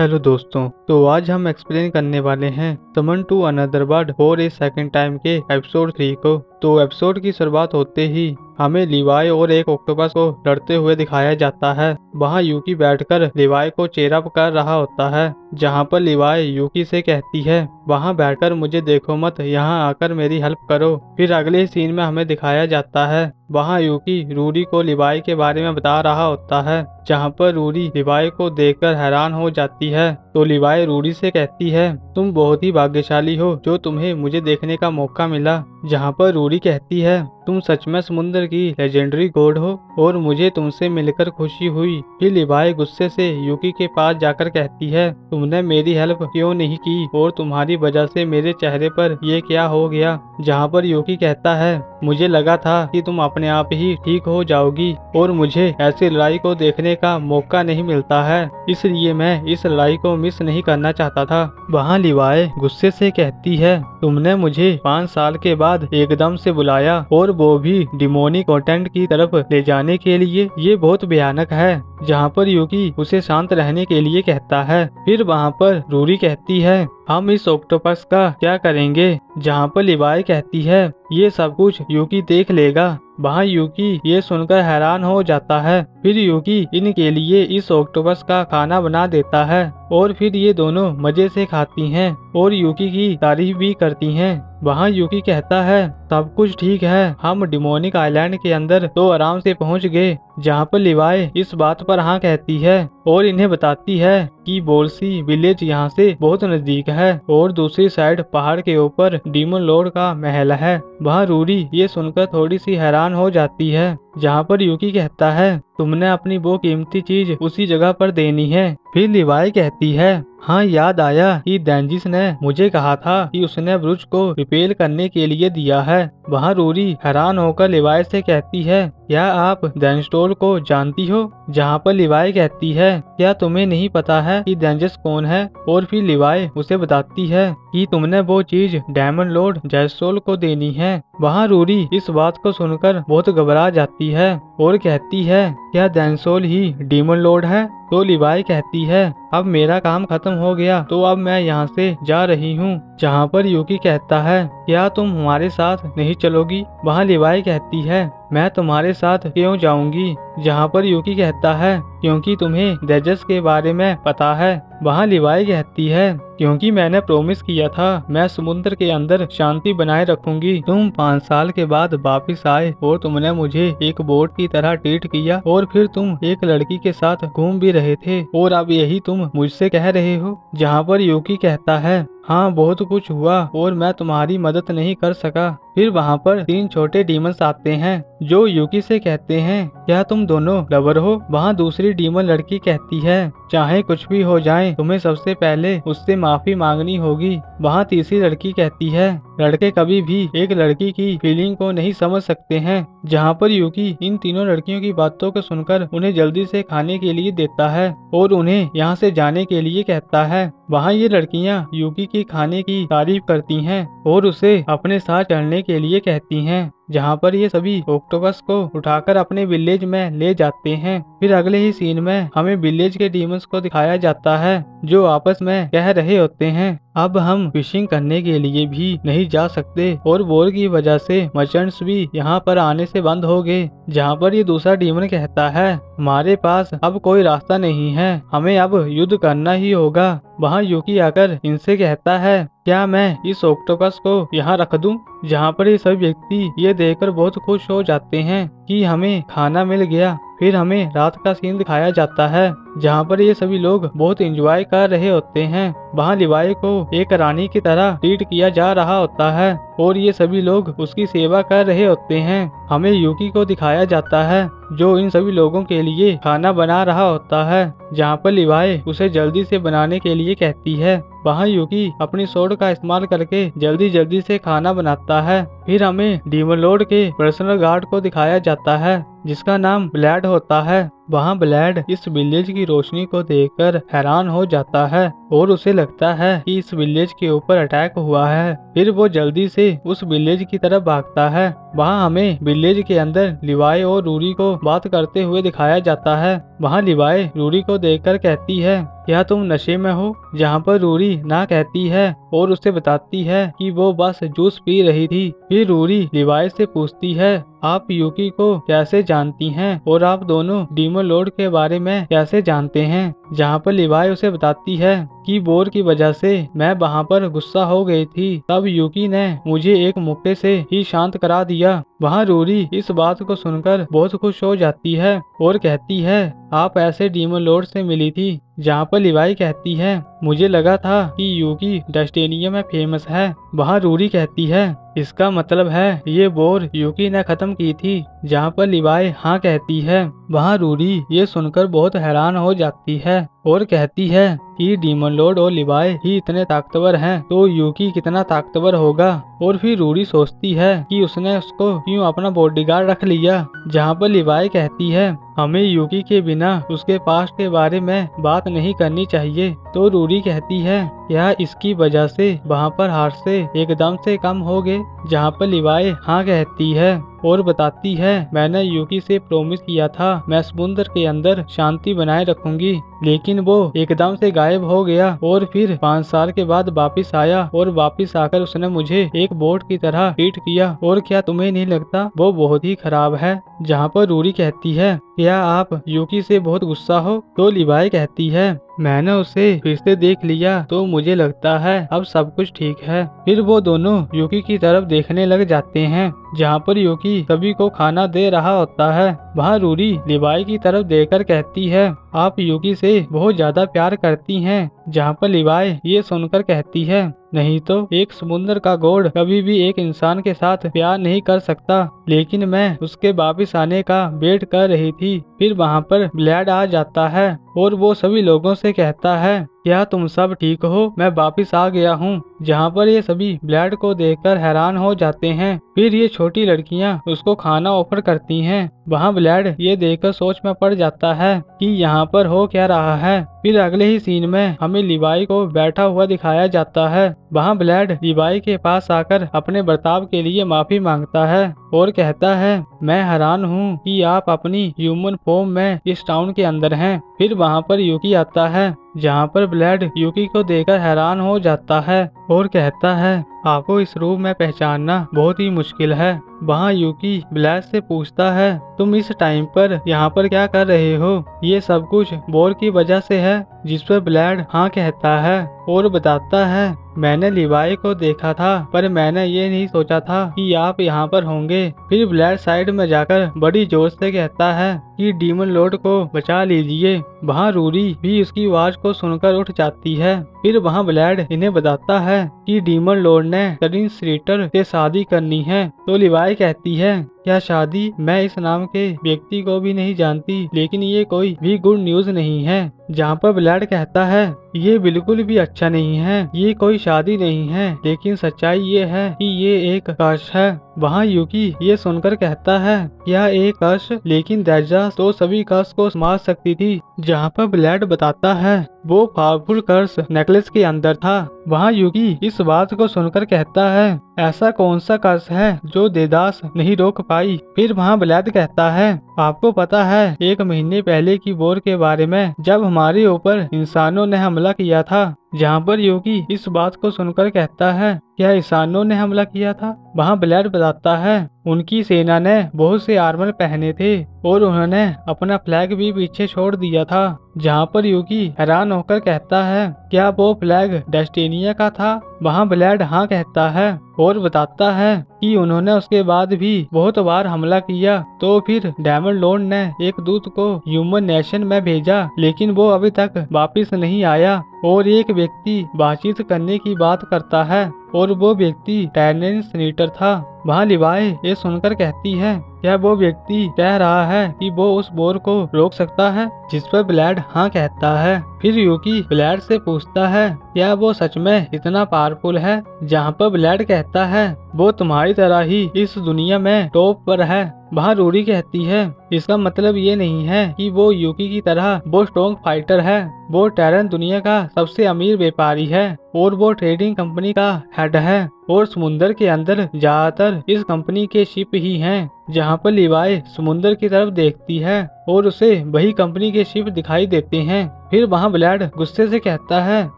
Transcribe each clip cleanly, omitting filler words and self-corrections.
Hello दोस्तों, तो आज हम एक्सप्लेन करने वाले हैं summon to another world for a second time के एपिसोड 3 को। तो एपिसोड की शुरुआत होते ही हमें लिवाई और एक ऑक्टोपस को लड़ते हुए दिखाया जाता है। वहाँ यूकी बैठकर लिवाई को चेयर अप कर रहा होता है, जहाँ पर लिवाई यूकी से कहती है वहाँ बैठकर मुझे देखो मत, यहाँ आकर मेरी हेल्प करो। फिर अगले सीन में हमें दिखाया जाता है वहाँ यूकी रूरी को लिवाई के बारे में बता रहा होता है, जहाँ पर रूरी लिवाई को देखकर हैरान हो जाती है। तो लिवाई रूरी से कहती है तुम बहुत ही भाग्यशाली हो जो तुम्हें मुझे देखने का मौका मिला। जहाँ पर रूरी कहती है तुम सच में समुद्र की लेजेंडरी गॉड हो और मुझे तुमसे मिलकर खुशी हुई। फिर लिवाई गुस्से से यूकी के पास जाकर कहती है तुमने मेरी हेल्प क्यों नहीं की और तुम्हारी वजह से मेरे चेहरे पर ये क्या हो गया। जहाँ पर यूकी कहता है मुझे लगा था कि तुम अपने आप ही ठीक हो जाओगी और मुझे ऐसी लड़ाई को देखने का मौका नहीं मिलता है, इसलिए मैं इस लड़ाई को मिस नहीं करना चाहता था। वहाँ लिवाई गुस्से से कहती है तुमने मुझे 5 साल के बाद एकदम से बुलाया और वो भी डिमोनिक कंटेंट की तरफ ले जाने के लिए, ये बहुत भयानक है। जहाँ पर यूकी उसे शांत रहने के लिए कहता है। फिर वहाँ पर रूरी कहती है हम इस ऑक्टोपस का क्या करेंगे। जहाँ पर लिवाई कहती है ये सब कुछ यूकी देख लेगा। वहाँ यूकी ये सुनकर हैरान हो जाता है। फिर यूकी इनके लिए इस ऑक्टोपस का खाना बना देता है और फिर ये दोनों मजे से खाती हैं और यूकी की तारीफ भी करती हैं। वहाँ यूकी कहता है सब कुछ ठीक है, हम डिमोनिक आइलैंड के अंदर तो आराम से पहुँच गए। जहाँ पर लिवाई इस बात पर हाँ कहती है और इन्हें बताती है कि बोलसी विलेज यहाँ से बहुत नजदीक है और दूसरी साइड पहाड़ के ऊपर डीमन लॉर्ड का महल है। वहाँ रूरी ये सुनकर थोड़ी सी हैरान हो जाती है। जहाँ पर यूकी कहता है तुमने अपनी वो कीमती चीज उसी जगह पर देनी है। फिर लिवाई कहती है हाँ याद आया कि डेंजिस ने मुझे कहा था कि उसने ब्रुच को रिपेल करने के लिए दिया है। वहाँ रूरी हैरान होकर लिवाई से कहती है क्या आप डेंस्टोल को जानती हो। जहाँ पर लिवाई कहती है क्या तुम्हें नहीं पता है कि डेंजिस कौन है। और फिर लिवाई उसे बताती है कि तुमने वो चीज डायमंड लॉर्ड जैसोल को देनी है। वहाँ रूरी इस बात को सुनकर बहुत घबरा जाती है और कहती है क्या डेंसोल ही डीमन लॉर्ड है। तो लिवाई कहती है अब मेरा काम खत्म हो गया तो अब मैं यहाँ से जा रही हूँ। जहाँ पर यूकी कहता है क्या तुम हमारे साथ नहीं चलोगी। वहाँ लिवाई कहती है मैं तुम्हारे साथ क्यों जाऊंगी। जहाँ पर यूकी कहता है क्योंकि तुम्हें डेजस के बारे में पता है। वहाँ लिवाई कहती है क्योंकि मैंने प्रॉमिस किया था मैं समुद्र के अंदर शांति बनाए रखूंगी। तुम 5 साल के बाद वापिस आए और तुमने मुझे एक बोट की तरह ट्रीट किया और फिर तुम एक लड़की के साथ घूम भी रहे थे और अब यही तुम मुझसे कह रहे हो। जहाँ पर यूकी कहता है हाँ बहुत कुछ हुआ और मैं तुम्हारी मदद नहीं कर सका। फिर वहाँ पर 3 छोटे डीमंस आते हैं जो यूकी से कहते हैं क्या तुम दोनों लवर हो। वहाँ दूसरी डीमन लड़की कहती है चाहे कुछ भी हो जाए तुम्हें सबसे पहले उससे माफी मांगनी होगी। वहाँ तीसरी लड़की कहती है लड़के कभी भी एक लड़की की फीलिंग को नहीं समझ सकते हैं। जहाँ पर यूकी इन तीनों लड़कियों की बातों को सुनकर उन्हें जल्दी से खाने के लिए देता है और उन्हें यहाँ से जाने के लिए कहता है। वहाँ ये लड़कियाँ यूकी की खाने की तारीफ करती हैं और उसे अपने साथ चलने के लिए कहती हैं। जहाँ पर ये सभी ऑक्टोपस को उठाकर अपने विलेज में ले जाते हैं। फिर अगले ही सीन में हमें विलेज के डीमंस को दिखाया जाता है जो आपस में कह रहे होते हैं अब हम फिशिंग करने के लिए भी नहीं जा सकते और वॉर की वजह से मर्चेंट्स भी यहाँ पर आने से बंद हो गए। जहाँ पर ये दूसरा डीमन कहता है हमारे पास अब कोई रास्ता नहीं है, हमें अब युद्ध करना ही होगा। वहाँ यूकी आकर इनसे कहता है क्या मैं इस ऑक्टोपस को यहाँ रख दूं। जहाँ पर ये सभी व्यक्ति ये देखकर बहुत खुश हो जाते हैं कि हमें खाना मिल गया। फिर हमें रात का सीन दिखाया जाता है जहाँ पर ये सभी लोग बहुत एंजॉय कर रहे होते हैं। वहाँ लिवाई को एक रानी की तरह ट्रीट किया जा रहा होता है और ये सभी लोग उसकी सेवा कर रहे होते हैं। हमें यूकी को दिखाया जाता है जो इन सभी लोगों के लिए खाना बना रहा होता है। जहाँ पर लिवाई उसे जल्दी से बनाने के लिए कहती है। वहाँ यूकी अपनी सोड का इस्तेमाल करके जल्दी से खाना बनाता है। फिर हमें डीमन लॉर्ड के पर्सनल गार्ड को दिखाया जाता है जिसका नाम ब्लैड होता है। वहाँ ब्लैड इस विलेज की रोशनी को देखकर हैरान हो जाता है और उसे लगता है कि इस विलेज के ऊपर अटैक हुआ है। फिर वो जल्दी से उस विलेज की तरफ भागता है। वहाँ हमें विलेज के अंदर लिवाई और रूरी को बात करते हुए दिखाया जाता है। वहाँ लिवाई रूरी को देखकर कहती है, क्या तुम नशे में हो? जहाँ पर रूरी ना कहती है और उसे बताती है कि वो बस जूस पी रही थी। फिर रूरी लिवाई से पूछती है, आप यूकी को कैसे जानती हैं और आप दोनों डीमन लॉर्ड के बारे में कैसे जानते हैं? जहाँ पर लिवाई उसे बताती है कि बोर की वजह से मैं वहाँ पर गुस्सा हो गई थी, तब यूकी ने मुझे एक मुक्के से ही शांत करा दिया। वहाँ रूरी इस बात को सुनकर बहुत खुश हो जाती है और कहती है, आप ऐसे डीमन लॉर्ड से मिली थी? जहाँ पर लिवाई कहती है, मुझे लगा था कि यूकी डस्टेनिया में फेमस है। वहाँ रूरी कहती है, इसका मतलब है ये बोर यूकी ने खत्म की थी। जहाँ पर लिवाई हाँ कहती है। वहाँ रूरी ये सुनकर बहुत हैरान हो जाती है और कहती है कि डीमन लॉर्ड और लिवाई ही इतने ताकतवर हैं, तो यूकी कितना ताकतवर होगा। और फिर रूरी सोचती है कि उसने उसको क्यों अपना बॉडीगार्ड रख लिया। जहाँ पर लिवाई कहती है, हमें यूकी के बिना उसके पास्ट के बारे में बात नहीं करनी चाहिए। तो रूरी कहती है, क्या इसकी वजह से वहाँ पर हादसे एकदम से कम हो गए? जहाँ पर लिवाई हाँ कहती है और बताती है, मैंने यूकी से प्रॉमिस किया था मैं समुद्र के अंदर शांति बनाए रखूंगी, लेकिन वो एकदम से गायब हो गया और फिर 5 साल के बाद वापिस आया और वापिस आकर उसने मुझे एक बोट की तरह ट्रीट किया। और क्या तुम्हें नहीं लगता वो बहुत ही खराब है? जहाँ पर रूरी कहती है, क्या आप यूकी से बहुत गुस्सा हो? तो लिवाई कहती है, मैंने उसे फिर से देख लिया तो मुझे लगता है अब सब कुछ ठीक है। फिर वो दोनों यूकी की तरफ देखने लग जाते हैं, जहाँ पर यूकी सभी को खाना दे रहा होता है। वहाँ रूरी लिवाई की तरफ देखकर कहती है, आप यूकी से बहुत ज्यादा प्यार करती हैं। जहाँ पर लिवाई ये सुनकर कहती है, नहीं तो एक समुद्र का गॉड कभी भी एक इंसान के साथ प्यार नहीं कर सकता, लेकिन मैं उसके वापिस आने का वेट कर रही थी। फिर वहाँ पर ब्लैड आ जाता है और वो सभी लोगों से कहता है, क्या तुम सब ठीक हो? मैं वापिस आ गया हूँ। जहाँ पर ये सभी ब्लैड को देखकर हैरान हो जाते हैं। फिर ये छोटी लड़कियाँ उसको खाना ऑफर करती हैं। वहाँ ब्लैड ये देखकर सोच में पड़ जाता है कि यहाँ पर हो क्या रहा है। फिर अगले ही सीन में हमें लिवाई को बैठा हुआ दिखाया जाता है। वहाँ ब्लैड लिवाई के पास आकर अपने बर्ताव के लिए माफी मांगता है और कहता है, मैं हैरान हूँ कि आप अपनी ह्यूमन फॉर्म में इस टाउन के अंदर हैं। फिर वहाँ पर यूकी आता है, जहाँ पर ब्लैड यूकी को देखकर हैरान हो जाता है और कहता है, आपको इस रूप में पहचानना बहुत ही मुश्किल है। वहाँ यूकी ब्लैड से पूछता है, तुम इस टाइम पर यहाँ पर क्या कर रहे हो? ये सब कुछ बोर की वजह से है? जिस पर ब्लैड हाँ कहता है और बताता है, मैंने लिवाई को देखा था पर मैंने ये नहीं सोचा था कि आप यहाँ पर होंगे। फिर ब्लैड साइड में जाकर बड़ी जोर से कहता है कि डीमन लॉर्ड को बचा लीजिए। वहाँ रूरी भी उसकी आवाज को सुनकर उठ जाती है। फिर वहाँ ब्लैड इन्हें बताता है कि डीमन लॉर्ड ने करीन स्ट्रीटर से शादी करनी है। तो लिवाई कहती है, क्या शादी? मैं इस नाम के व्यक्ति को भी नहीं जानती, लेकिन ये कोई भी गुड न्यूज नहीं है। जहाँ पर ब्लैड कहता है, ये बिल्कुल भी अच्छा नहीं है, ये कोई शादी नहीं है, लेकिन सच्चाई ये है कि ये एक कर्स है। वहाँ यूकी ये सुनकर कहता है, क्या एक कर्स? लेकिन दैजा तो सभी कर्स को मार सकती थी। जहाँ पर ब्लैड बताता है, वो पावरफुल कर्स नेकलेस के अंदर था। वहाँ यूकी इस बात को सुनकर कहता है, ऐसा कौन सा कर्स है जो देदास नहीं रोक पाई? फिर वहाँ ब्लैड कहता है, आपको पता है 1 महीने पहले की वॉर के बारे में, जब हमारे ऊपर इंसानों ने हमला किया था? जहाँ पर यूकी इस बात को सुनकर कहता है, क्या इंसानों ने हमला किया था? वहाँ ब्लैड बताता है, उनकी सेना ने बहुत से आर्मर पहने थे और उन्होंने अपना फ्लैग भी पीछे छोड़ दिया था। जहाँ पर यूकी हैरान होकर कहता है, क्या वो फ्लैग डेस्टिनिया का था? वहाँ ब्लैड हाँ कहता है और बताता है कि उन्होंने उसके बाद भी बहुत बार हमला किया। तो फिर डीमन लॉर्ड ने एक दूत को ह्यूमन नेशन में भेजा, लेकिन वो अभी तक वापिस नहीं आया। और एक व्यक्ति बातचीत करने की बात करता है और वो व्यक्ति टायरन स्नीटर था। वहाँ लिवाई ये सुनकर कहती है, क्या वो व्यक्ति कह रहा है कि वो उस बोर को रोक सकता है? जिस पर ब्लेड हाँ कहता है। फिर यूकी ब्लेड से पूछता है क्या वो सच में इतना पावरफुल है? जहाँ पर ब्लेड कहता है वो तुम्हारी तरह ही इस दुनिया में टॉप पर है। वहाँ रूरी कहती है इसका मतलब ये नहीं है कि वो यूकी की तरह वो स्ट्रॉन्ग फाइटर है। वो टैरन दुनिया का सबसे अमीर व्यापारी है और वो ट्रेडिंग कंपनी का हेड है और समुंदर के अंदर ज्यादातर इस कंपनी के शिप ही हैं। जहाँ पर लिवाई समुंदर की तरफ देखती है और उसे वही कंपनी के शिप दिखाई देते हैं। फिर वहाँ ब्लेड गुस्से से कहता है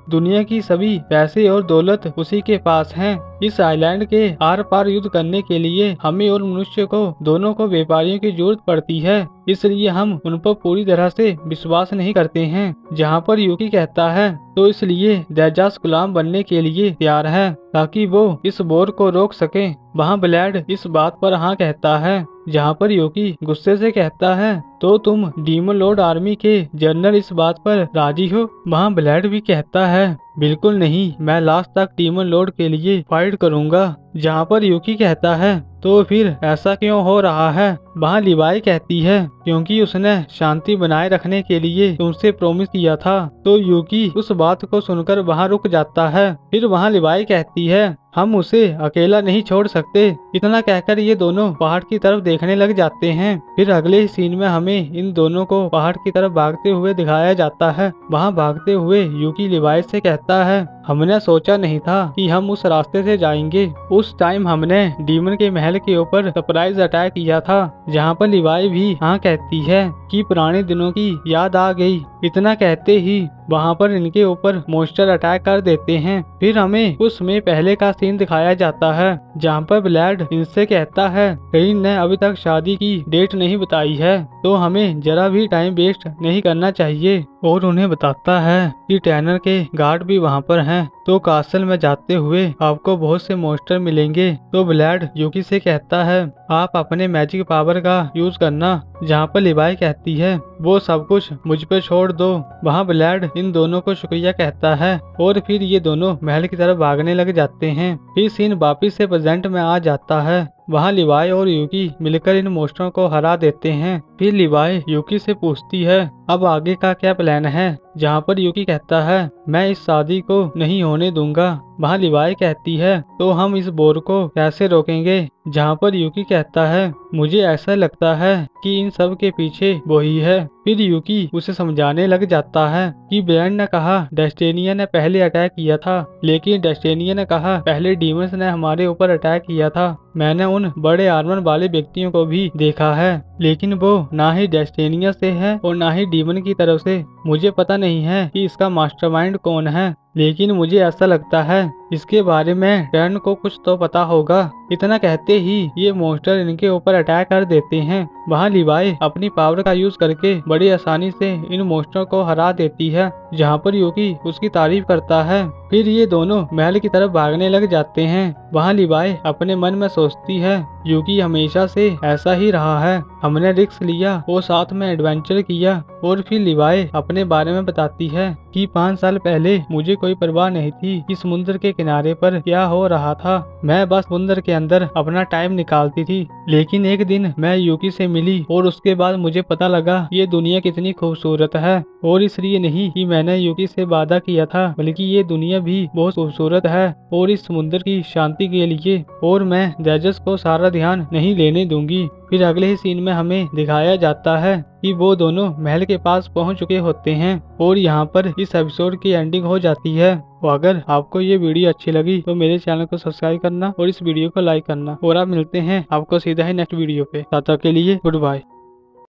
दुनिया की सभी पैसे और दौलत उसी के पास हैं। इस आइलैंड के आर पार युद्ध करने के लिए हमें और मनुष्य को दोनों को व्यापारियों की जरूरत पड़ती है, इसलिए हम उन पर पूरी तरह से विश्वास नहीं करते हैं। जहाँ पर यूकी कहता है तो इसलिए दैजास गुलाम बनने के लिए तैयार है ताकि वो इस बोर को रोक सके। वहाँ ब्लेड इस बात पर हाँ कहता है। जहाँ पर यूकी गुस्से से कहता है तो तुम डीमन लॉर्ड आर्मी के जनरल इस बात पर राजी हो? वहाँ ब्लेड भी कहता है बिल्कुल नहीं, मैं लास्ट तक डीमन लॉर्ड के लिए फाइट करूँगा। जहाँ पर यूकी कहता है तो फिर ऐसा क्यों हो रहा है? वहाँ लिवाई कहती है क्योंकि उसने शांति बनाए रखने के लिए तुमसे प्रॉमिस किया था। तो यूकी उस बात को सुनकर वहाँ रुक जाता है। फिर वहाँ लिवाई कहती है हम उसे अकेला नहीं छोड़ सकते। इतना कहकर ये दोनों पहाड़ की तरफ देखने लग जाते हैं। फिर अगले सीन में हमें इन दोनों को पहाड़ की तरफ भागते हुए दिखाया जाता है। वहाँ भागते हुए यूकी लिवाई से कहता है हमने सोचा नहीं था कि हम उस रास्ते से जाएंगे। उस टाइम हमने डीमन के महल के ऊपर सरप्राइज अटैक किया था। जहाँ पर लिवाई भी हाँ कहती है कि पुराने दिनों की याद आ गई। इतना कहते ही वहाँ पर इनके ऊपर मॉन्स्टर अटैक कर देते हैं। फिर हमें उसमें पहले का सीन दिखाया जाता है जहाँ पर ब्लेड इनसे कहता है रेन ने अभी तक शादी की डेट नहीं बताई है तो हमें जरा भी टाइम वेस्ट नहीं करना चाहिए। और उन्हें बताता है कि टैनर के गार्ड भी वहाँ पर हैं तो कासल में जाते हुए आपको बहुत से मॉन्स्टर मिलेंगे। तो ब्लेड यूकी से कहता है आप अपने मैजिक पावर का यूज करना। जहाँ पर लिवाई कहती है वो सब कुछ मुझ पे छोड़ दो। वहाँ ब्लेड इन दोनों को शुक्रिया कहता है और फिर ये दोनों महल की तरफ भागने लग जाते हैं। फिर सीन वापिस से प्रेजेंट में आ जाता है। वहाँ लिवाई और यूकी मिलकर इन मॉन्स्टरों को हरा देते हैं। फिर लिवाई यूकी से पूछती है अब आगे का क्या प्लान है? जहाँ पर यूकी कहता है मैं इस शादी को नहीं होने दूंगा। वहाँ लिवाई कहती है तो हम इस बोर को कैसे रोकेंगे? जहाँ पर यूकी कहता है मुझे ऐसा लगता है कि इन सब के पीछे वही है। फिर यूकी उसे समझाने लग जाता है कि ब्लेड ने कहा डेस्टिनिया ने पहले अटैक किया था, लेकिन डेस्टिनिया ने कहा पहले डीमंस ने हमारे ऊपर अटैक किया था। मैंने उन बड़े आर्मर वाले व्यक्तियों को भी देखा है लेकिन वो ना ही डेस्टिनिया से है और ना ही डीमन की तरफ से। मुझे पता नहीं है कि इसका मास्टरमाइंड कौन है, लेकिन मुझे ऐसा लगता है इसके बारे में टर्न को कुछ तो पता होगा। इतना कहते ही ये मॉन्स्टर इनके ऊपर अटैक कर देते हैं। वहाँ लिवाई अपनी पावर का यूज करके बड़ी आसानी से इन मॉन्स्टर को हरा देती है। जहाँ पर यूकी उसकी तारीफ करता है। फिर ये दोनों महल की तरफ भागने लग जाते हैं। वहाँ लिवाई अपने मन में सोचती है यूकी हमेशा से ऐसा ही रहा है, हमने रिस्क लिया और साथ में एडवेंचर किया। और फिर लिवाई अपने बारे में बताती है कि 5 साल पहले मुझे कोई परवाह नहीं थी कि समुद्र के किनारे पर क्या हो रहा था। मैं बस समुद्र के अंदर अपना टाइम निकालती थी। लेकिन एक दिन मैं यूकी से मिली और उसके बाद मुझे पता लगा ये दुनिया कितनी खूबसूरत है। और इसलिए नहीं कि मैंने यूकी से वादा किया था, बल्कि ये दुनिया भी बहुत खूबसूरत है और इस समुद्र की शांति के लिए। और मैं दैजस को सारा ध्यान नहीं लेने दूंगी। फिर अगले ही सीन में हमें दिखाया जाता है कि वो दोनों महल के पास पहुंच चुके होते हैं और यहाँ पर इस एपिसोड की एंडिंग हो जाती है। तो अगर आपको ये वीडियो अच्छी लगी तो मेरे चैनल को सब्सक्राइब करना और इस वीडियो को लाइक करना। और आप मिलते हैं आपको सीधा ही नेक्स्ट वीडियो पे। तब तक के लिए गुड बाय।